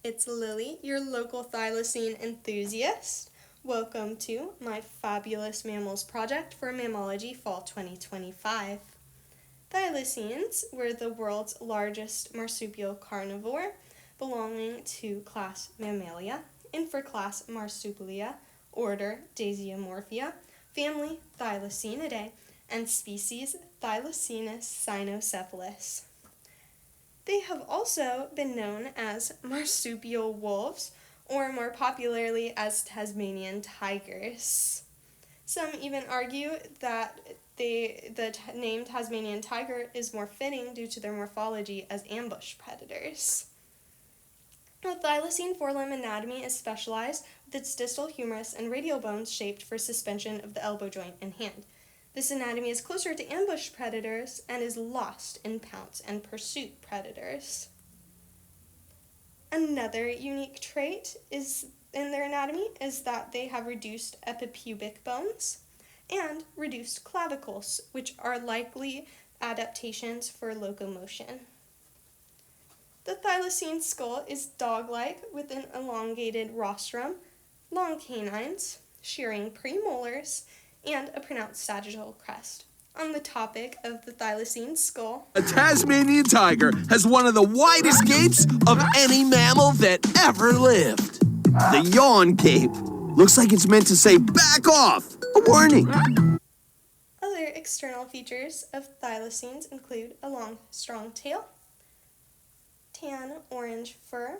it's Lily, your local thylacine enthusiast. Welcome to my fabulous mammals project for Mammalogy Fall 2025. Thylacines were the world's largest marsupial carnivore, belonging to class Mammalia, infraclass Marsupialia, order Daisiomorphia, family Thylacinidae, and species Thylacinus cynocephalus. They have also been known as marsupial wolves, or more popularly as Tasmanian tigers. Some even argue that the name Tasmanian tiger is more fitting due to their morphology as ambush predators. The thylacine forelimb anatomy is specialized, with its distal humerus and radial bones shaped for suspension of the elbow joint and hand. This anatomy is closer to ambush predators and is lost in pounce and pursuit predators. Another unique trait in their anatomy is that they have reduced epipubic bones and reduced clavicles, which are likely adaptations for locomotion. The thylacine skull is dog-like with an elongated rostrum, long canines, shearing premolars, and a pronounced sagittal crest. On the topic of the thylacine skull, a Tasmanian tiger has one of the widest gapes of any mammal that ever lived. The yawn gape looks like it's meant to say back off, a warning. Other external features of thylacines include a long, strong tail, tan orange fur,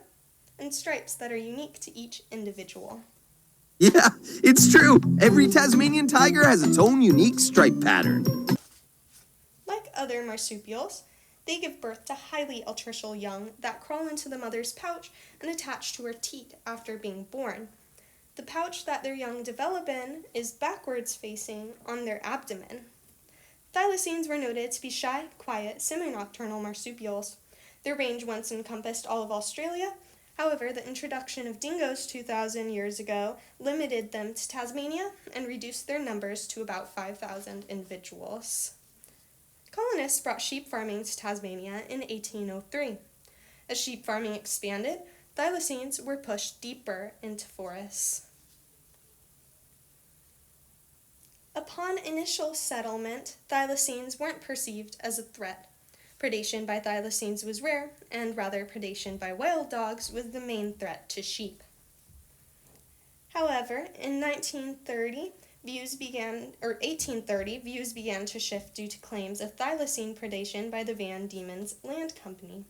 and stripes that are unique to each individual. Yeah, it's true. Every Tasmanian tiger has its own unique stripe pattern. Like other marsupials, they give birth to highly altricial young that crawl into the mother's pouch and attach to her teat after being born. The pouch that their young develop in is backwards facing on their abdomen. Thylacines were noted to be shy, quiet, semi-nocturnal marsupials. Their range once encompassed all of Australia. However, the introduction of dingoes 2,000 years ago limited them to Tasmania and reduced their numbers to about 5,000 individuals. Colonists brought sheep farming to Tasmania in 1803. As sheep farming expanded, thylacines were pushed deeper into forests. Upon initial settlement, thylacines weren't perceived as a threat. Predation by thylacines was rare, and rather predation by wild dogs was the main threat to sheep. However, in 1830, views began to shift due to claims of thylacine predation by the Van Diemen's Land Company.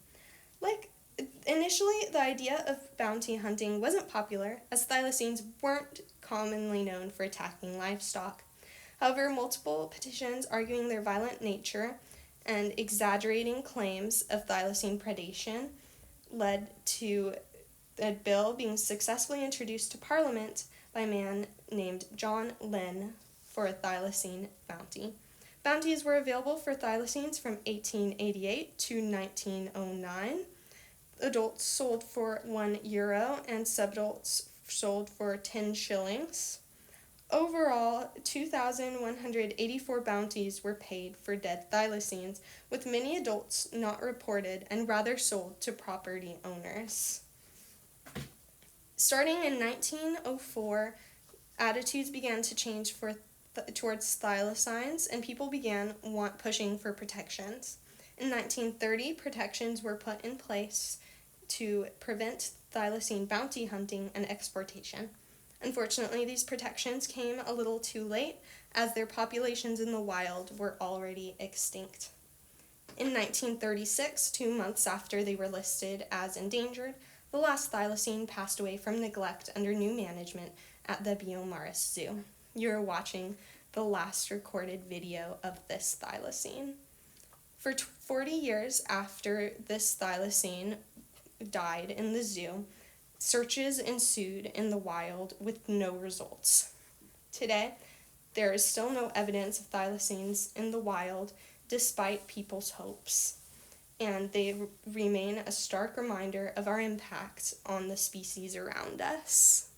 Initially, the idea of bounty hunting wasn't popular, as thylacines weren't commonly known for attacking livestock. However, multiple petitions arguing their violent nature and exaggerating claims of thylacine predation led to a bill being successfully introduced to Parliament by a man named John Lynn for a thylacine bounty. Bounties were available for thylacines from 1888 to 1909. Adults sold for €1 and subadults sold for 10 shillings. Overall, 2,184 bounties were paid for dead thylacines, with many adults not reported and rather sold to property owners. Starting in 1904, attitudes began to change towards thylacines, and people began pushing for protections. In 1930, protections were put in place to prevent thylacine bounty hunting and exportation. Unfortunately, these protections came a little too late, as their populations in the wild were already extinct. In 1936, 2 months after they were listed as endangered, the last thylacine passed away from neglect under new management at the Beaumaris Zoo. You're watching the last recorded video of this thylacine. For 40 years after this thylacine died in the zoo, searches ensued in the wild with no results. Today, there is still no evidence of thylacines in the wild despite people's hopes, and they remain a stark reminder of our impact on the species around us.